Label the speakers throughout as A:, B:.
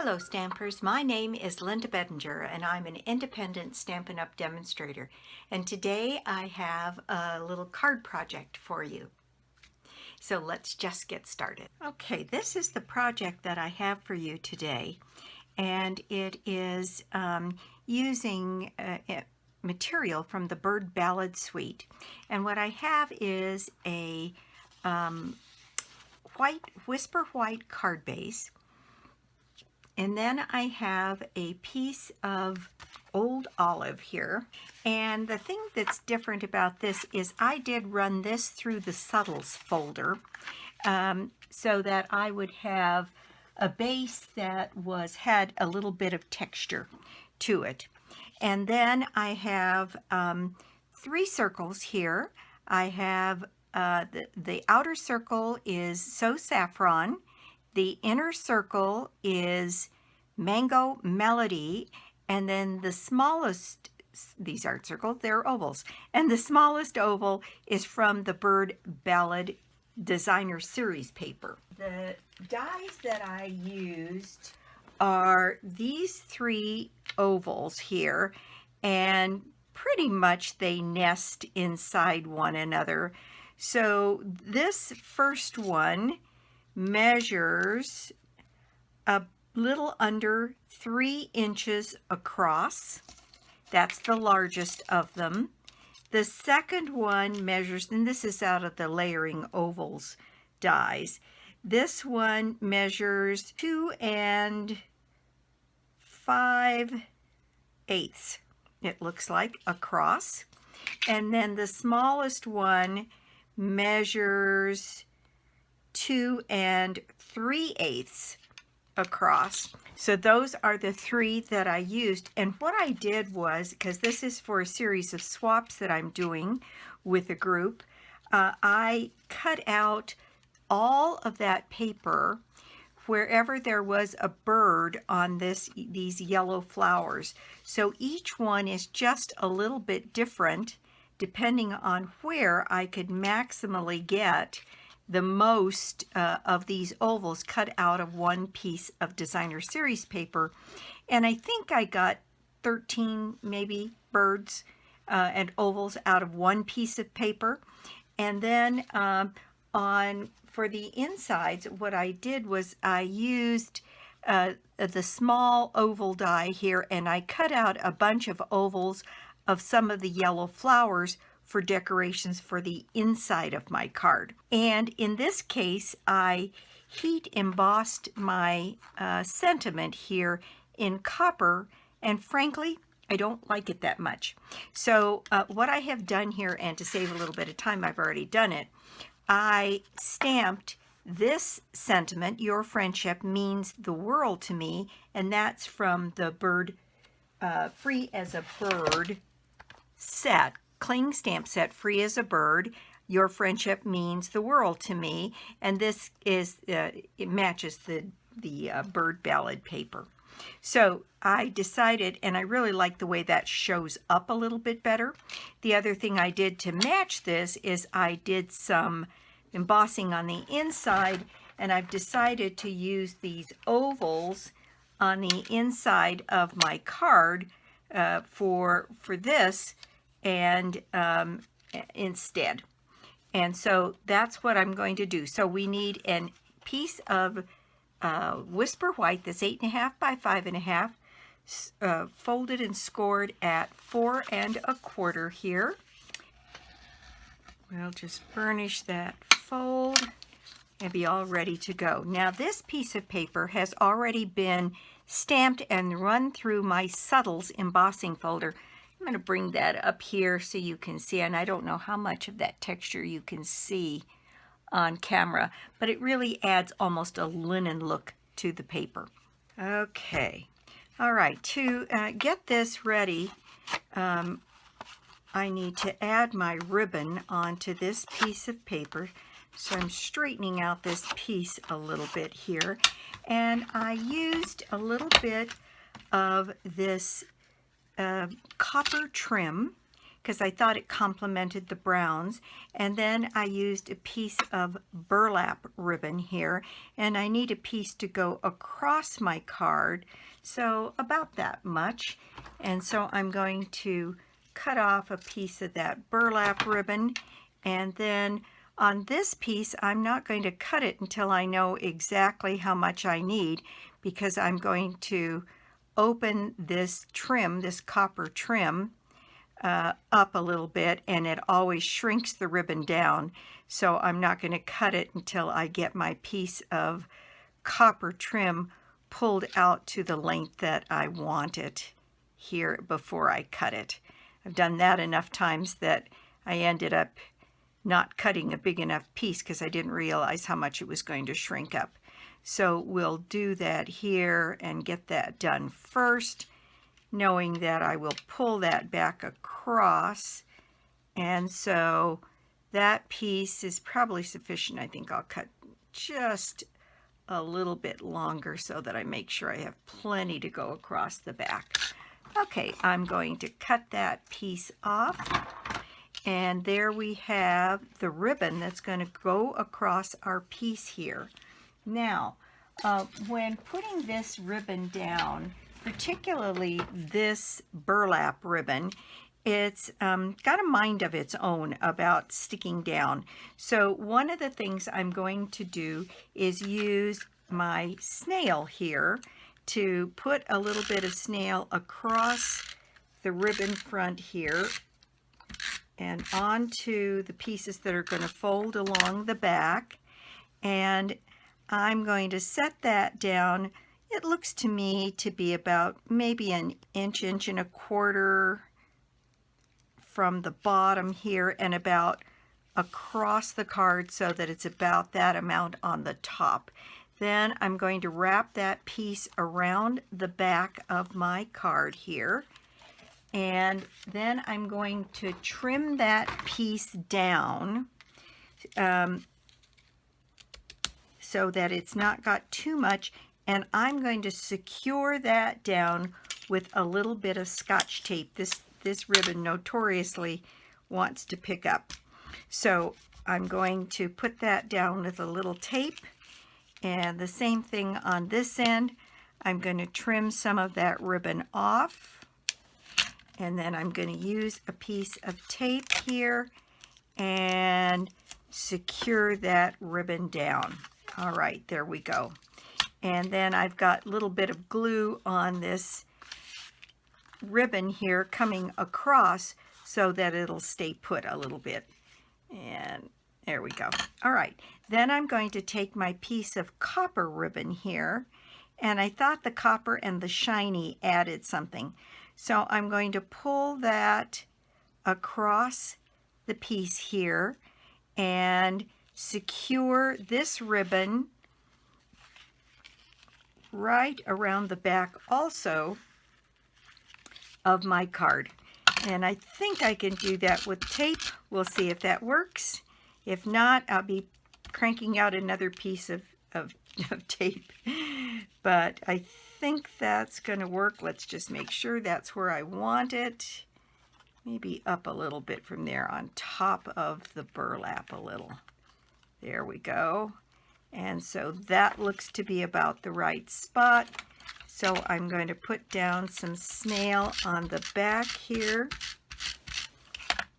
A: Hello Stampers, my name is Linda Bedinger and I'm an independent Stampin' Up! Demonstrator, and today I have a little card project for you. So let's just get started. Okay, this is the project that I have for you today, and it is using material from the Bird Ballad suite. And what I have is a whisper white card base. And then I have a piece of old olive here. And the thing that's different about this is I did run this through the subtles folder so that I would have a base that had a little bit of texture to it. And then I have 3 circles here. I have the outer circle is Saffron. The inner circle is Mango Melody, and then the smallest, these aren't circles, they're ovals, and the smallest oval is from the Bird Ballad Designer Series paper. The dies that I used are these 3 ovals here, and pretty much they nest inside one another. So this first one measures a little under 3 inches across. That's the largest of them. The second one measures, and this is out of the Layering Ovals dies. This one measures 2 5/8, it looks like, across. And then the smallest one measures 2 3/8 across. So those are the 3 that I used. And what I did was, because this is for a series of swaps that I'm doing with a group, I cut out all of that paper wherever there was a bird on these yellow flowers. So each one is just a little bit different depending on where I could maximally get the most of these ovals cut out of one piece of Designer Series paper. And I think I got 13 maybe birds and ovals out of one piece of paper. And then for the insides, what I did was I used the small oval die here, and I cut out a bunch of ovals of some of the yellow flowers for decorations for the inside of my card. And in this case, I heat embossed my sentiment here in copper, and frankly, I don't like it that much. So what I have done here, and to save a little bit of time, I've already done it, I stamped this sentiment, "Your friendship means the world to me," and that's from the Bird Free as a Bird set. Cling stamp set, Free as a Bird, "Your friendship means the world to me," and this is it matches the Bird Ballad paper. So I decided, and I really like the way that shows up a little bit better. The other thing I did to match this is I did some embossing on the inside, and I've decided to use these ovals on the inside of my card for this and instead. And so that's what I'm going to do. So we need a piece of Whisper White that's 8.5 by 5.5, folded and scored at 4 1/4 here. We'll just burnish that fold and be all ready to go. Now this piece of paper has already been stamped and run through my Subtles embossing folder. I'm going to bring that up here so you can see, and I don't know how much of that texture you can see on camera, but it really adds almost a linen look to the paper. Okay, all right, to get this ready, I need to add my ribbon onto this piece of paper. So I'm straightening out this piece a little bit here, and I used a little bit of this copper trim, because I thought it complemented the browns. And then I used a piece of burlap ribbon here, and I need a piece to go across my card, so about that much. And so I'm going to cut off a piece of that burlap ribbon, and then on this piece I'm not going to cut it until I know exactly how much I need, because I'm going to open this trim, this copper trim, up a little bit, and it always shrinks the ribbon down. So I'm not going to cut it until I get my piece of copper trim pulled out to the length that I want it here before I cut it. I've done that enough times that I ended up not cutting a big enough piece because I didn't realize how much it was going to shrink up. So we'll do that here and get that done first, knowing that I will pull that back across. And so that piece is probably sufficient. I think I'll cut just a little bit longer so that I make sure I have plenty to go across the back. Okay, I'm going to cut that piece off. And there we have the ribbon that's going to go across our piece here. Now, when putting this ribbon down, particularly this burlap ribbon, it's got a mind of its own about sticking down. So one of the things I'm going to do is use my snail here to put a little bit of snail across the ribbon front here and onto the pieces that are going to fold along the back. And I'm going to set that down. It looks to me to be about maybe an inch, inch and a quarter from the bottom here and about across the card so that it's about that amount on the top. Then I'm going to wrap that piece around the back of my card here. And then I'm going to trim that piece down so that it's not got too much. And I'm going to secure that down with a little bit of Scotch tape. This ribbon notoriously wants to pick up. So I'm going to put that down with a little tape. And the same thing on this end. I'm going to trim some of that ribbon off. And then I'm going to use a piece of tape here and secure that ribbon down. All right, there we go. And then I've got a little bit of glue on this ribbon here coming across so that it'll stay put a little bit. And there we go. All right, then I'm going to take my piece of copper ribbon here, and I thought the copper and the shiny added something. So I'm going to pull that across the piece here and secure this ribbon right around the back also of my card. And I think I can do that with tape. We'll see if that works. If not, I'll be cranking out another piece of tape. But I think that's going to work. Let's just make sure that's where I want it. Maybe up a little bit from there on top of the burlap a little. There we go. And so that looks to be about the right spot. So I'm going to put down some snail on the back here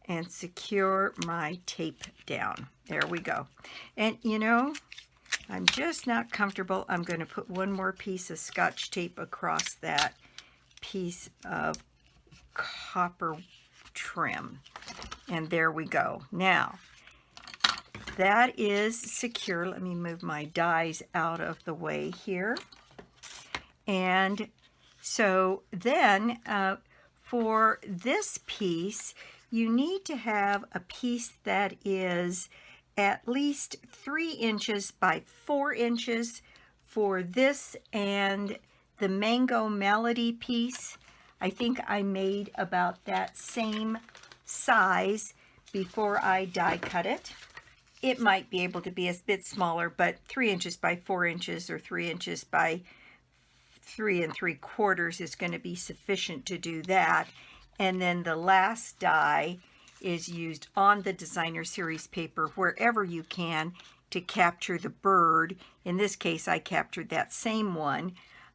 A: and secure my tape down. There we go. And you know, I'm just not comfortable. I'm going to put one more piece of Scotch tape across that piece of copper trim. And there we go. Now, that is secure. Let me move my dies out of the way here. And so then for this piece, you need to have a piece that is at least 3 inches by 4 inches for this and the Mango Melody piece. I think I made about that same size before I die cut it. It might be able to be a bit smaller, but 3 inches by 4 inches or 3 inches by 3 3/4 is going to be sufficient to do that. And then the last die is used on the designer series paper wherever you can to capture the bird. In this case, I captured that same one,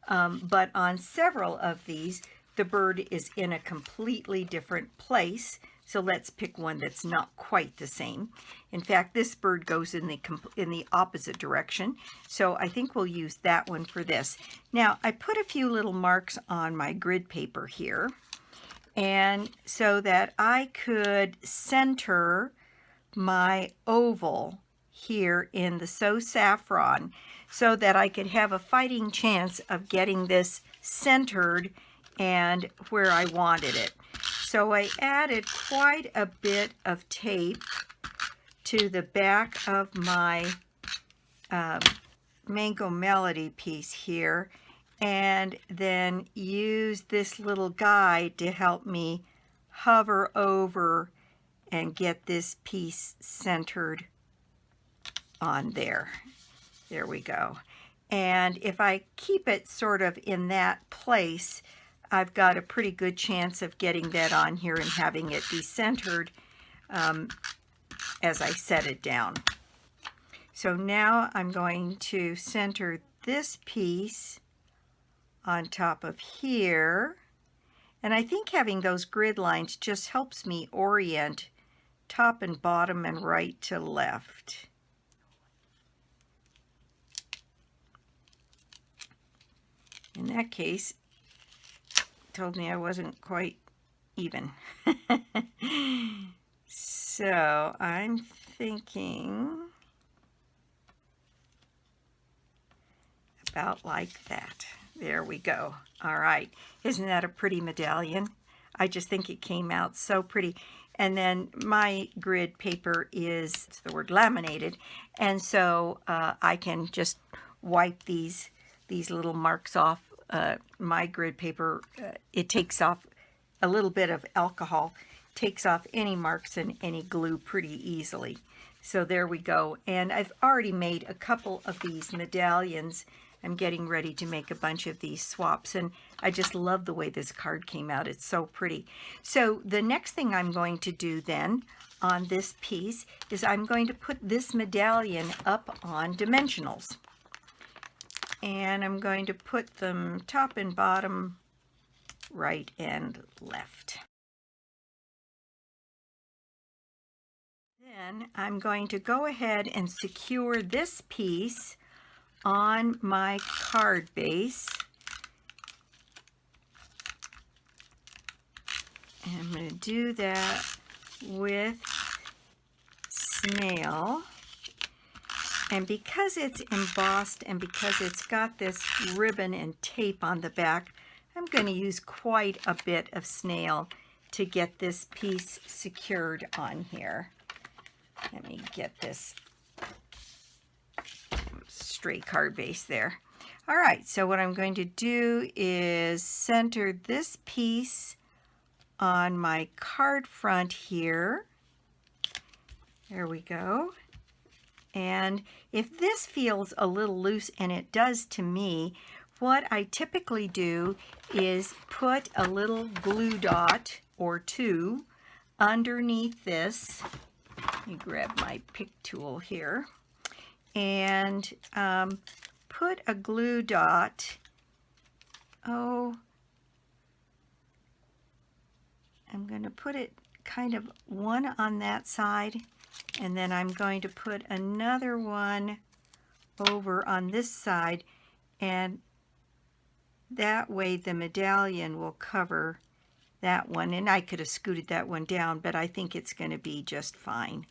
A: but on several of these, the bird is in a completely different place. So let's pick one that's not quite the same. In fact, this bird goes in the opposite direction. So I think we'll use that one for this. Now, I put a few little marks on my grid paper here, and so that I could center my oval here in the Saffron, so that I could have a fighting chance of getting this centered and where I wanted it. So I added quite a bit of tape to the back of my Mango Melody piece here, and then use this little guide to help me hover over and get this piece centered on there. There we go. And if I keep it sort of in that place, I've got a pretty good chance of getting that on here and having it be centered as I set it down. So now I'm going to center this piece on top of here. And I think having those grid lines just helps me orient top and bottom and right to left. In that case, told me I wasn't quite even. So I'm thinking about like that. There we go. All right. Isn't that a pretty medallion? I just think it came out so pretty. And then my grid paper is, it's the word laminated, and so I can just wipe these little marks off. My grid paper, it takes off a little bit of alcohol, takes off any marks and any glue pretty easily. So there we go. And I've already made a couple of these medallions. I'm getting ready to make a bunch of these swaps, and I just love the way this card came out. It's so pretty. So the next thing I'm going to do then on this piece is I'm going to put this medallion up on dimensionals. And I'm going to put them top and bottom, right and left. Then I'm going to go ahead and secure this piece on my card base. And I'm going to do that with snail. And because it's embossed and because it's got this ribbon and tape on the back, I'm going to use quite a bit of snail to get this piece secured on here. Let me get this stray card base there. All right, so what I'm going to do is center this piece on my card front here. There we go. And if this feels a little loose, and it does to me, what I typically do is put a little glue dot or two underneath this. Let me grab my pick tool here and put a glue dot. I'm going to put it kind of one on that side, and then I'm going to put another one over on this side, and that way the medallion will cover that one. And I could have scooted that one down, but I think it's going to be just fine.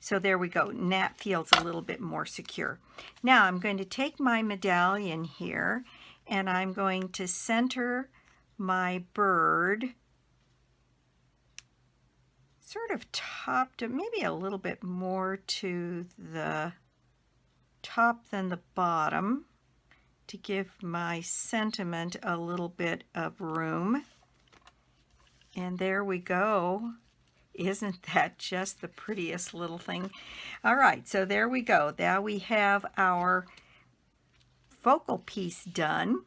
A: So there we go, and that feels a little bit more secure. Now I'm going to take my medallion here, and I'm going to center my bird sort of top to maybe a little bit more to the top than the bottom to give my sentiment a little bit of room. And there we go. Isn't that just the prettiest little thing? All right, so there we go. Now we have our focal piece done.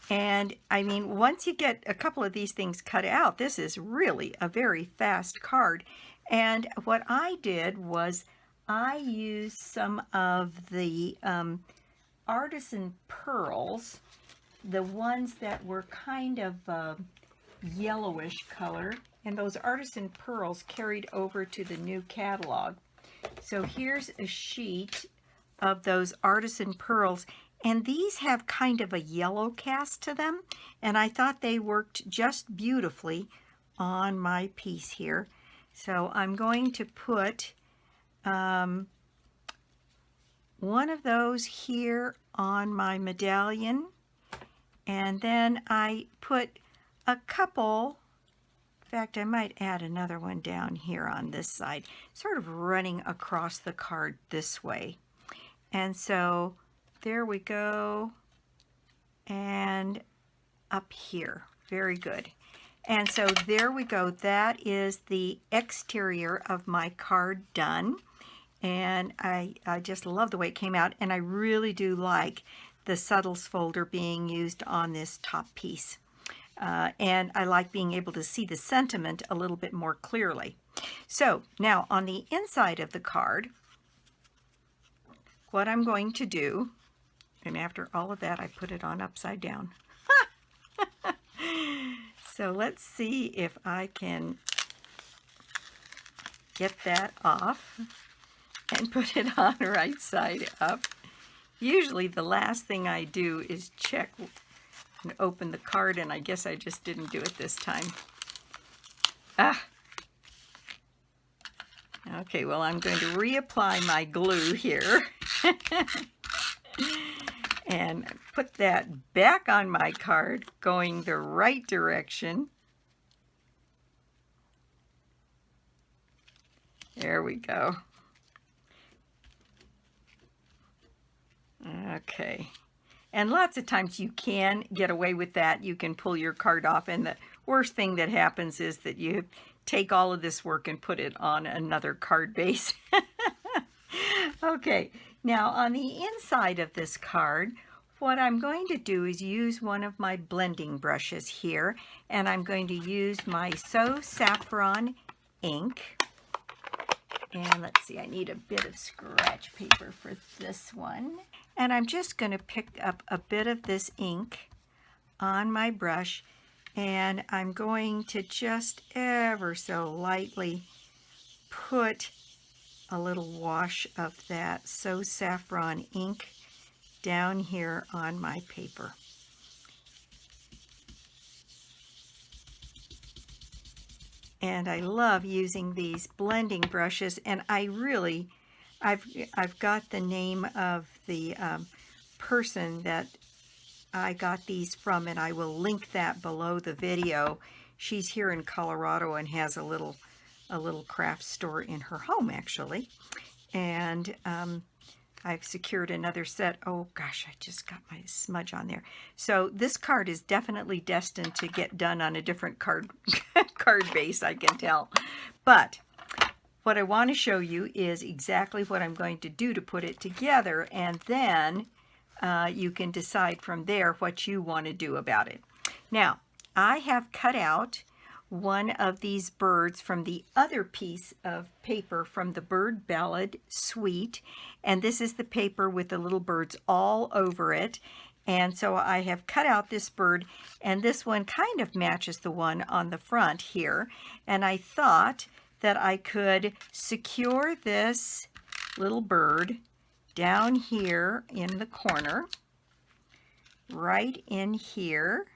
A: And I mean, once you get a couple of these things cut out, this is really a very fast card. And what I did was I used some of the Artisan pearls, the ones that were kind of yellowish color, and those Artisan pearls carried over to the new catalog. So here's a sheet of those Artisan pearls, and these have kind of a yellow cast to them, and I thought they worked just beautifully on my piece here. So I'm going to put one of those here on my medallion, and then I put a couple, in fact I might add another one down here on this side, sort of running across the card this way. And so there we go, and up here. Very good. And so there we go. That is the exterior of my card done. And I just love the way it came out, and I really do like the subtles folder being used on this top piece. And I like being able to see the sentiment a little bit more clearly. So now on the inside of the card, what I'm going to do, and after all of that I put it on upside down. So let's see if I can get that off and put it on right side up. Usually the last thing I do is check and open the card, and I guess I just didn't do it this time. Okay, well, I'm going to reapply my glue here and put that back on my card, going the right direction. There we go. Okay. And lots of times you can get away with that. You can pull your card off, and the worst thing that happens is that you take all of this work and put it on another card base. Okay, now on the inside of this card, what I'm going to do is use one of my blending brushes here, and I'm going to use my Saffron ink. And let's see, I need a bit of scratch paper for this one. And I'm just going to pick up a bit of this ink on my brush, and I'm going to just ever so lightly put a little wash of that Saffron ink down here on my paper. And I love using these blending brushes, and I've got the name of the person that I got these from, and I will link that below the video. She's here in Colorado and has a little craft store in her home, actually. And I've secured another set. Oh gosh, I just got my smudge on there. So this card is definitely destined to get done on a different card base, I can tell. But what I want to show you is exactly what I'm going to do to put it together, and then you can decide from there what you want to do about it. Now, I have cut out one of these birds from the other piece of paper from the Bird Ballad Suite, and this is the paper with the little birds all over it. And so I have cut out this bird, and this one kind of matches the one on the front here, and I thought that I could secure this little bird down here in the corner, right in here,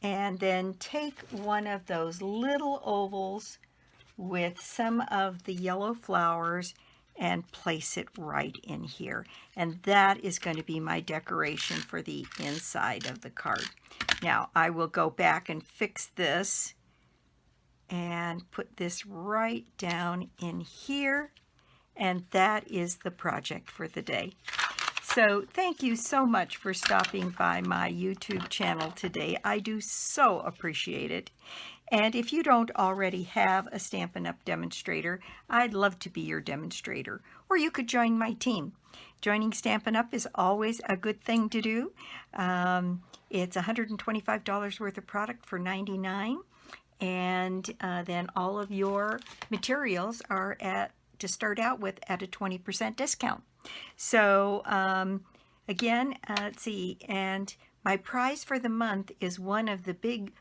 A: and then take one of those little ovals with some of the yellow flowers and place it right in here. And that is going to be my decoration for the inside of the card. Now, I will go back and fix this and put this right down in here. And that is the project for the day. So thank you so much for stopping by my YouTube channel today. I do so appreciate it. And if you don't already have a Stampin' Up! Demonstrator, I'd love to be your demonstrator, or you could join my team. Joining Stampin' Up! Is always a good thing to do. It's $125 worth of product for $99, and then all of your materials are to start out with at a 20% discount. So again, let's see, and my prize for the month is one of the big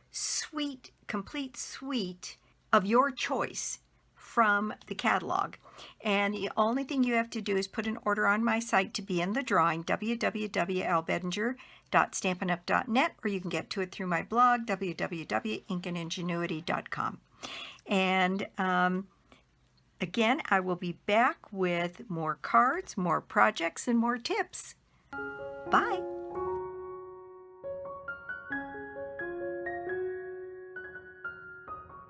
A: complete suite of your choice from the catalog. And the only thing you have to do is put an order on my site to be in the drawing, www.lbedinger.stampinup.net, or you can get to it through my blog, www.ingenuity.com. And again, I will be back with more cards, more projects, and more tips. Bye.